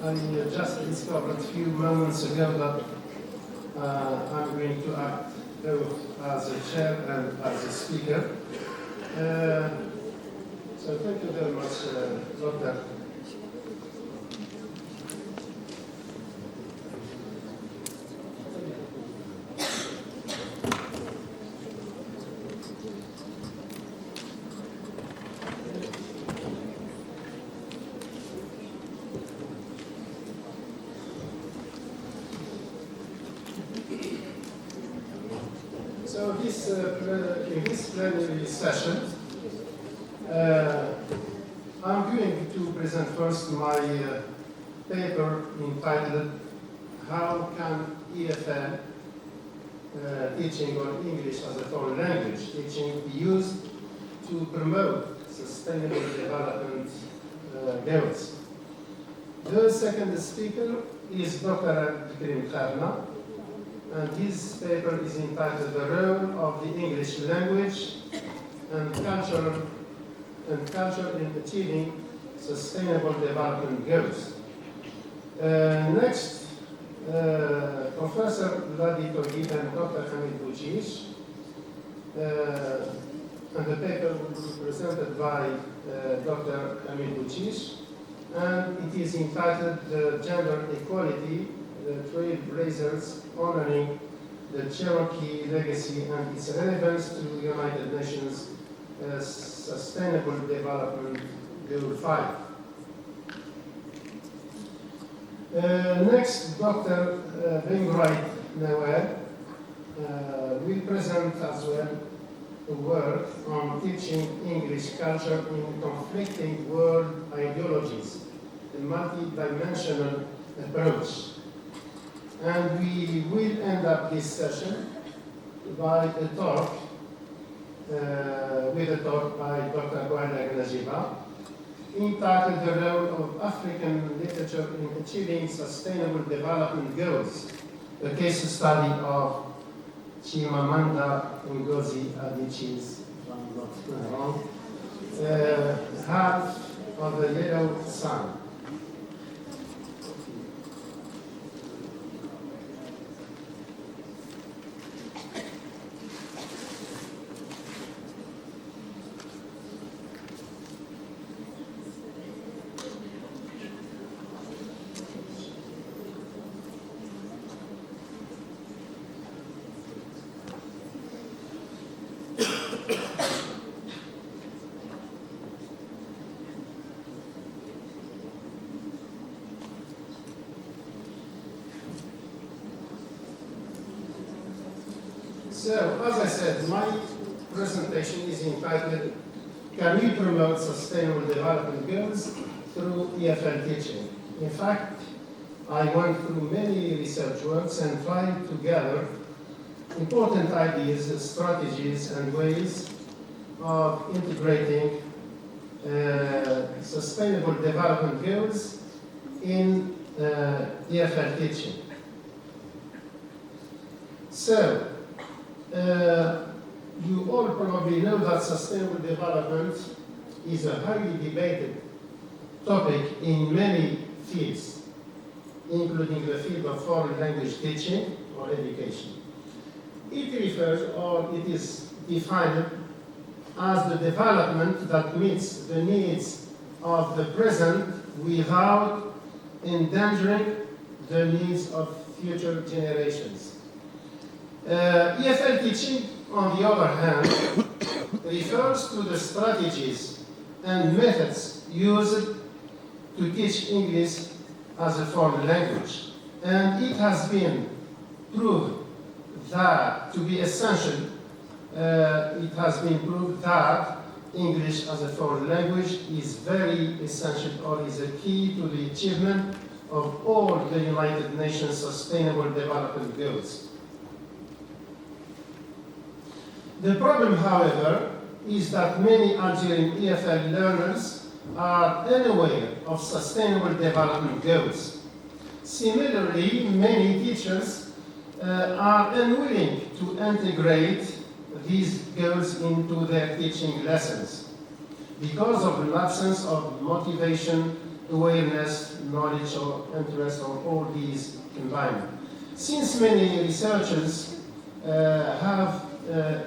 I just discovered a few moments ago that I'm going to act both as a chair and as a speaker. So thank you very much, Dr. So in this plenary session, I'm going to present first my paper entitled "How Can EFL Teaching on English as a Foreign Language Teaching be used to promote sustainable development goals?" The second speaker is Dr. Abdelhak, and his paper is entitled "The Role of the English Language and Culture in Achieving Sustainable Development Goals." Next, Professor Vladi Togib and Dr. Hamid Bouchish, and the paper will be presented by Dr. Hamid Bouchish, and it is entitled "Gender Equality, the Trailblazers Honoring the Cherokee Legacy and its Relevance to the United Nations Sustainable Development Goal 5. Next, Dr. Bengrait Nawal will present as well a work on teaching English culture in conflicting world ideologies, a multi-dimensional approach. And we will end up this session by a talk, by Dr. Gouaila Najiba, entitled "The Role of African Literature in Achieving Sustainable Development Goals," a case study of Chimamanda Ngozi Adichie's, if I'm not wrong, Half of the Yellow Sun. So, as I said, my presentation is entitled "Can we promote sustainable development goals through EFL teaching?" In fact, I went through many research works and tried to gather important ideas, strategies, and ways of integrating sustainable development goals in EFL teaching. So, you all probably know that sustainable development is a highly debated topic in many fields, including the field of foreign language teaching or education. It refers, or it is defined as the development that meets the needs of the present without endangering the needs of future generations. EFL teaching, on the other hand, refers to the strategies and methods used to teach English as a foreign language. And it has been proved that to be essential, it has been proved that English as a foreign language is very essential, or is a key to the achievement of all the United Nations Sustainable Development Goals. The problem, however, is that many Algerian EFL learners are unaware of sustainable development goals. Similarly, many teachers are unwilling to integrate these goals into their teaching lessons because of an absence of motivation awareness, knowledge, or interest, or all these combined. Since many researchers have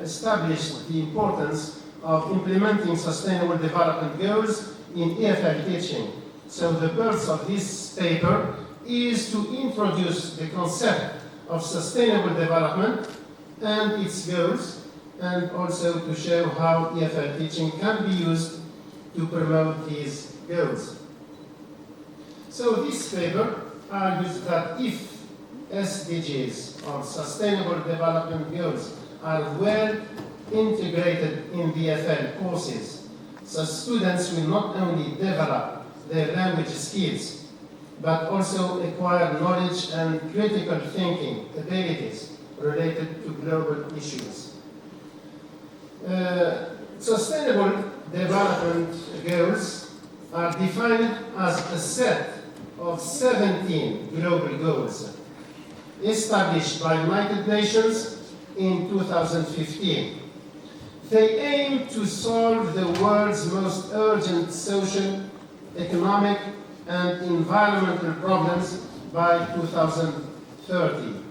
established the importance of implementing sustainable development goals in EFL teaching, so the purpose of this paper is to introduce the concept of sustainable development and its goals, and also to show how EFL teaching can be used to promote these goals. So this paper argues that if SDGs, or Sustainable Development Goals, are well integrated in the EFL courses, so students will not only develop their language skills, but also acquire knowledge and critical thinking abilities related to global issues. Sustainable development goals are defined as a set of 17 global goals established by United Nations in 2015. They aim to solve the world's most urgent social, economic, and environmental problems by 2030.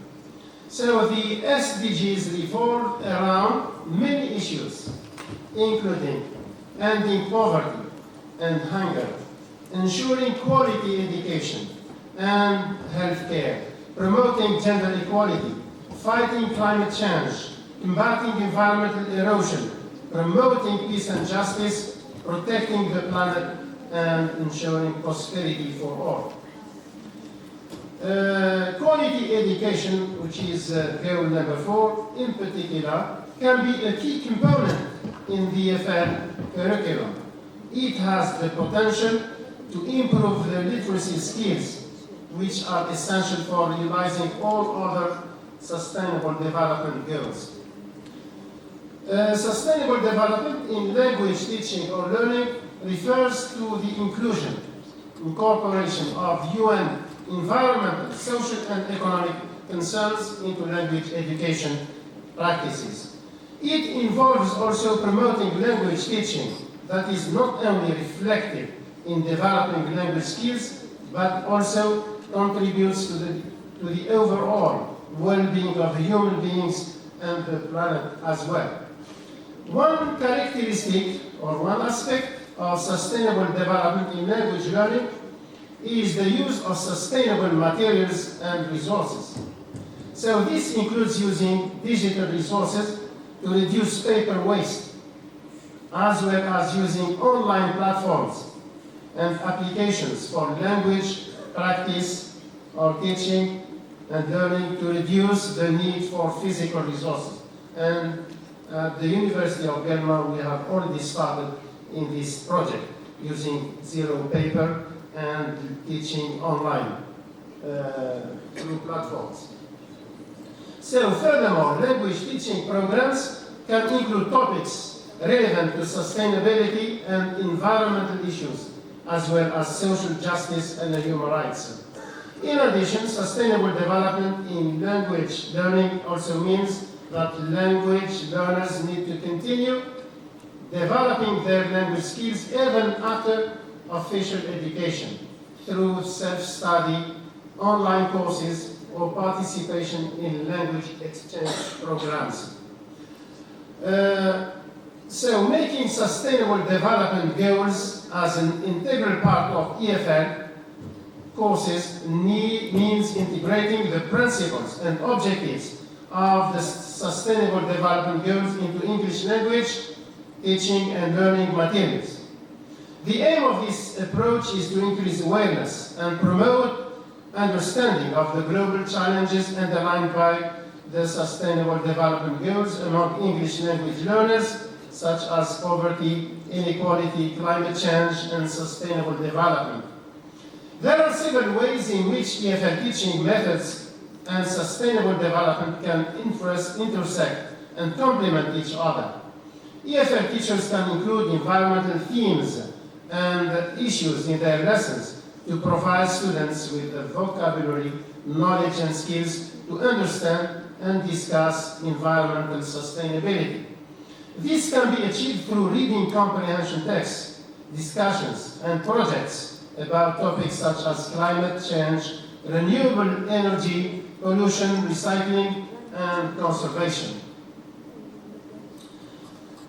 So the SDGs revolve around many issues, including ending poverty and hunger, ensuring quality education and healthcare, promoting gender equality, fighting climate change, combating environmental erosion, promoting peace and justice, protecting the planet, and ensuring prosperity for all. Quality education, which is goal number 4, in particular, can be a key component in the EFL curriculum. It has the potential to improve the literacy skills, which are essential for realizing all other sustainable development goals. Sustainable development in language teaching or learning refers to the inclusion, incorporation of UN environmental, social, and economic concerns into language education practices. It involves also promoting language teaching that is not only reflective in developing language skills, but also contributes to the overall well-being of the human beings and the planet as well. One characteristic or one aspect of sustainable development in language learning is the use of sustainable materials and resources. So this includes using digital resources to reduce paper waste, as well as using online platforms and applications for language practice or teaching and learning to reduce the need for physical resources. And at the University of Belmar, we have already started in this project using zero paper and teaching online through platforms. So furthermore, language teaching programs can include topics relevant to sustainability and environmental issues, as well as social justice and human rights. In addition, sustainable development in language learning also means that language learners need to continue developing their language skills even after official education through self-study, online courses, or participation in language exchange programs. So making sustainable development goals as an integral part of EFL courses means integrating the principles and objectives of the Sustainable Development Goals into English language, teaching and learning materials. The aim of this approach is to increase awareness and promote understanding of the global challenges underlined by the Sustainable Development Goals among English language learners, such as poverty, inequality, climate change, and sustainable development. There are several ways in which EFL teaching methods and sustainable development can intersect and complement each other. EFL teachers can include environmental themes and issues in their lessons to provide students with the vocabulary, knowledge, and skills to understand and discuss environmental sustainability. This can be achieved through reading comprehension texts, discussions, and projects about topics such as climate change, renewable energy, pollution, recycling, and conservation.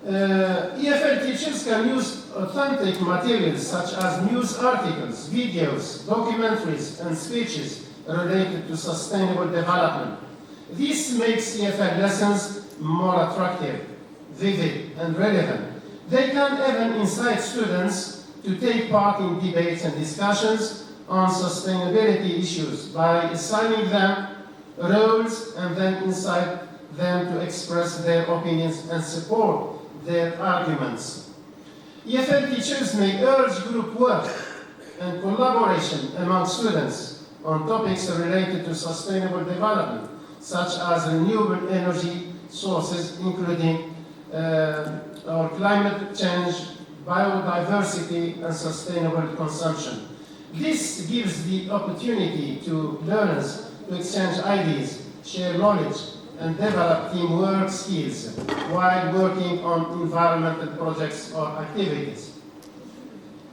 EFL teachers can use authentic materials such as news articles, videos, documentaries, and speeches related to sustainable development. This makes EFL lessons more attractive, vivid, and relevant. They can even incite students to take part in debates and discussions on sustainability issues by assigning them roles and then incite them to express their opinions and support their arguments. EFL teachers may urge group work and collaboration among students on topics related to sustainable development, such as renewable energy sources, including climate change, biodiversity, and sustainable consumption. This gives the opportunity to learners to exchange ideas, share knowledge, and develop teamwork skills while working on environmental projects or activities.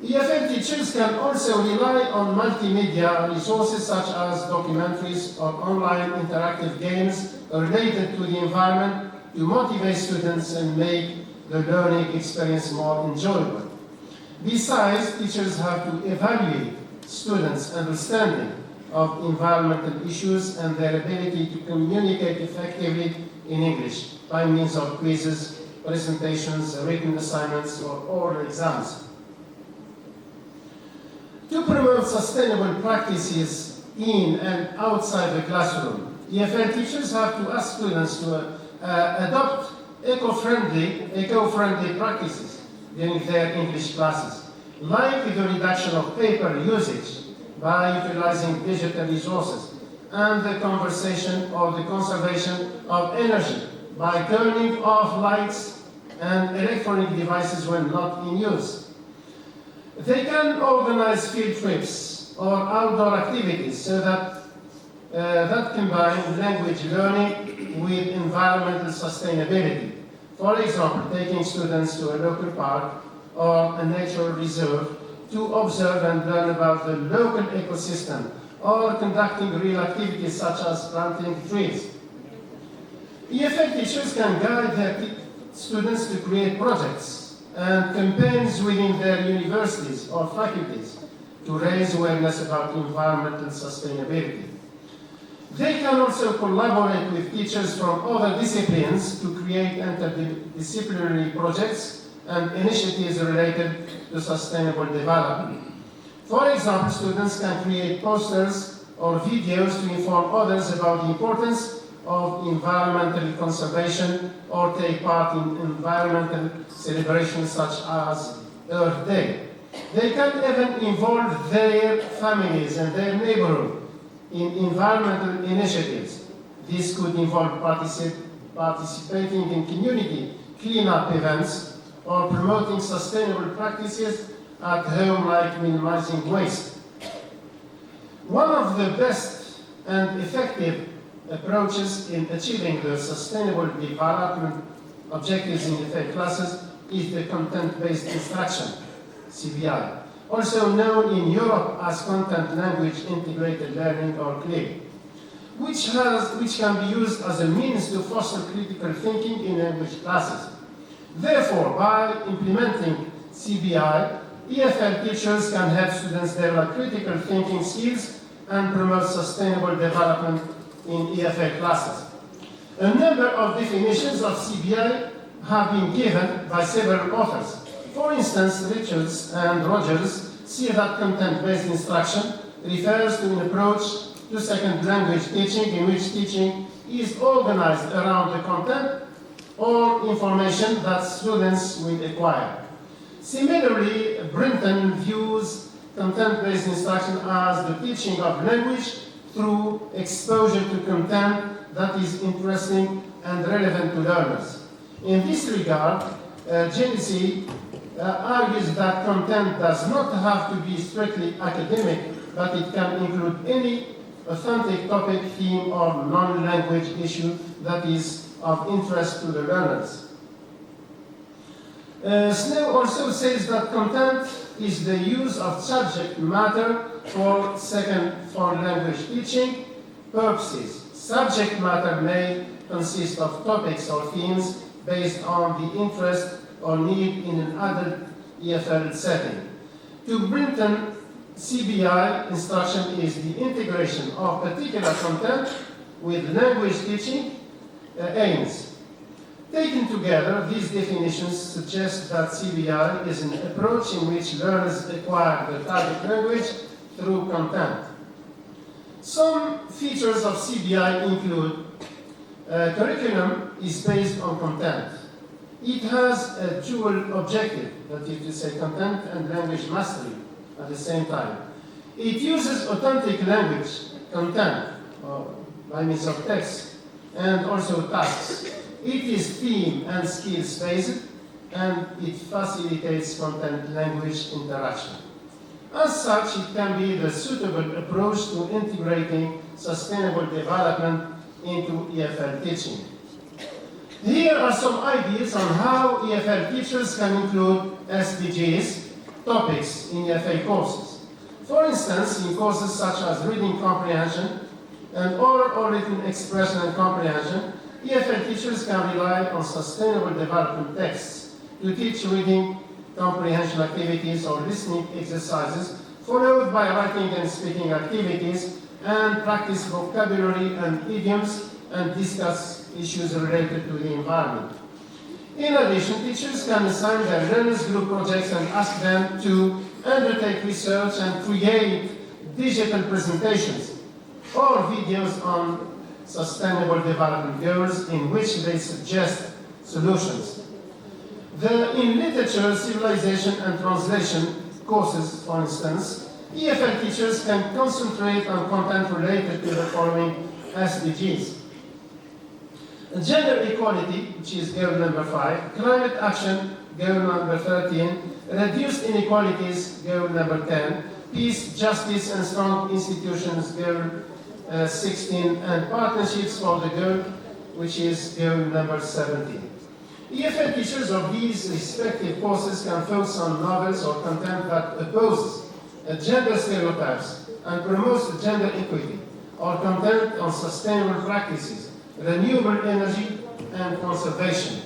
EFL teachers can also rely on multimedia resources such as documentaries or online interactive games related to the environment to motivate students and make the learning experience more enjoyable. Besides, teachers have to evaluate students' understanding of environmental issues and their ability to communicate effectively in English by means of quizzes, presentations, written assignments, or oral exams. To promote sustainable practices in and outside the classroom, EFL teachers have to ask students to adopt eco-friendly practices during their English classes, like the reduction of paper usage by utilizing digital resources, and the conservation of energy by turning off lights and electronic devices when not in use. They can organize field trips or outdoor activities so that combine language learning with environmental sustainability. For example, taking students to a local park or a nature reserve to observe and learn about the local ecosystem, or conducting real activities such as planting trees. EFL teachers can guide their students to create projects and campaigns within their universities or faculties to raise awareness about environmental sustainability. They can also collaborate with teachers from other disciplines to create interdisciplinary projects and initiatives related to sustainable development. For example, students can create posters or videos to inform others about the importance of environmental conservation or take part in environmental celebrations such as Earth Day. They can even involve their families and their neighborhood in environmental initiatives. This could involve participating in community cleanup events or promoting sustainable practices at home, like minimizing waste. One of the best and effective approaches in achieving the sustainable development objectives in EFL classes is the content-based instruction, CBI, also known in Europe as Content Language Integrated Learning, or CLIL, which can be used as a means to foster critical thinking in language classes. Therefore, by implementing CBI, EFL teachers can help students develop critical thinking skills and promote sustainable development in EFL classes. A number of definitions of CBI have been given by several authors. For instance, Richards and Rogers see that content-based instruction refers to an approach to second language teaching in which teaching is organized around the content or information that students will acquire. Similarly, Brinton views content-based instruction as the teaching of language through exposure to content that is interesting and relevant to learners. In this regard, Genesee argues that content does not have to be strictly academic, but it can include any authentic topic, theme, or non-language issue that is of interest to the learners. Snow also says that content is the use of subject matter for second foreign language teaching purposes. Subject matter may consist of topics or themes based on the interest or need in an adult EFL setting. To Brinton, CBI instruction is the integration of particular content with language teaching aims. Taken together, these definitions suggest that CBI is an approach in which learners acquire the target language through content. Some features of CBI include curriculum is based on content. It has a dual objective, that is to say content and language mastery at the same time. It uses authentic language, content, by means of text, and also tasks. It is theme and skills based, and it facilitates content-language interaction. As such, it can be the suitable approach to integrating sustainable development into EFL teaching. Here are some ideas on how EFL teachers can include SDGs topics in EFL courses. For instance, in courses such as reading comprehension and oral or written expression and comprehension, EFL teachers can rely on sustainable development texts to teach reading comprehension activities or listening exercises, followed by writing and speaking activities, and practice vocabulary and idioms and discuss issues related to the environment. In addition, teachers can assign their learners group projects and ask them to undertake research and create digital presentations or videos on sustainable development goals in which they suggest solutions. In literature, civilization, and translation courses, for instance, EFL teachers can concentrate on content related to the following SDGs. Gender equality, which is goal number 5, climate action, goal number 13, reduced inequalities, goal number 10, peace, justice, and strong institutions, goal 16, and partnerships for the goal, which is goal number 17. EFL teachers of these respective courses can focus on novels or content that opposes gender stereotypes and promotes gender equity, or content on sustainable practices, renewable energy, and conservation.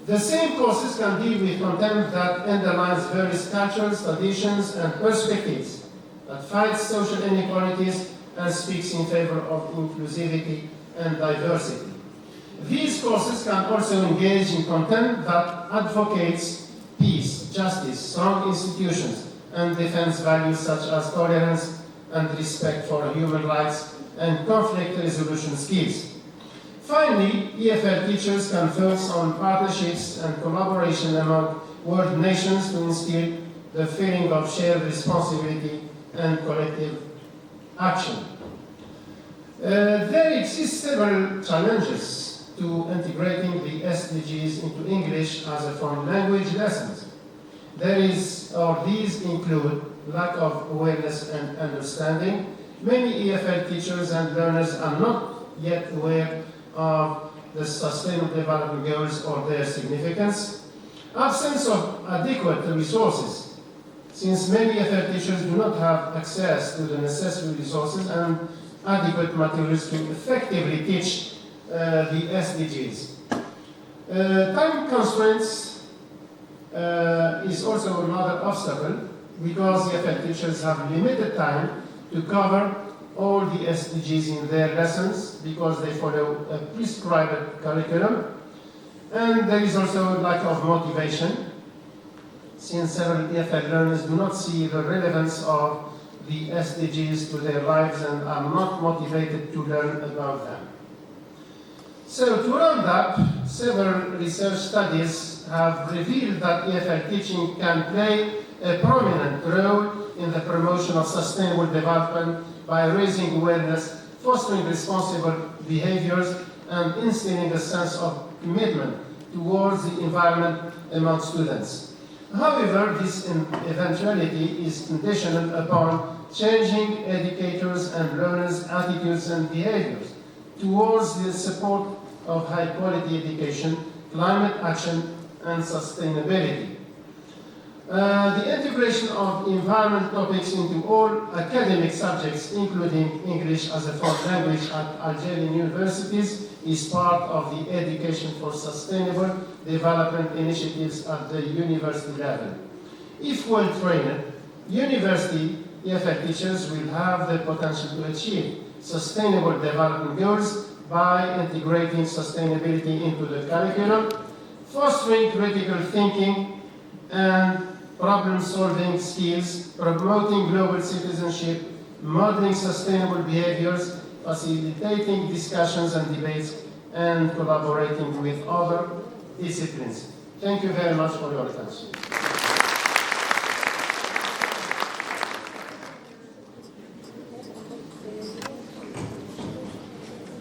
The same courses can deal with content that underlines various cultures, traditions, and perspectives, that fights social inequalities and speaks in favor of inclusivity and diversity. These courses can also engage in content that advocates peace, justice, strong institutions, and defends values such as tolerance and respect for human rights and conflict resolution skills. Finally, EFL teachers can focus on partnerships and collaboration among world nations to instill the feeling of shared responsibility and collective action. There exist several challenges to integrating the SDGs into English as a foreign language lessons. These include lack of awareness and understanding. Many EFL teachers and learners are not yet aware of the Sustainable Development Goals or their significance. Absence of adequate resources, since many EFL teachers do not have access to the necessary resources and adequate materials to effectively teach the SDGs. Time constraints is also another obstacle because EFL teachers have limited time to cover all the SDGs in their lessons because they follow a prescribed curriculum. And there is also a lack of motivation, since several EFL learners do not see the relevance of the SDGs to their lives and are not motivated to learn about them. So to round up, several research studies have revealed that EFL teaching can play a prominent role in the promotion of sustainable development by raising awareness, fostering responsible behaviors, and instilling a sense of commitment towards the environment among students. However, this eventuality is conditional upon changing educators' and learners' attitudes and behaviors towards the support of high-quality education, climate action, and sustainability. The integration of environment topics into all academic subjects, including English as a foreign language at Algerian universities, is part of the Education for Sustainable Development initiatives at the university level. If well trained, university EFL teachers will have the potential to achieve sustainable development goals by integrating sustainability into the curriculum, fostering critical thinking and problem-solving skills, promoting global citizenship, modeling sustainable behaviors, facilitating discussions and debates, and collaborating with other disciplines. Thank you very much for your attention.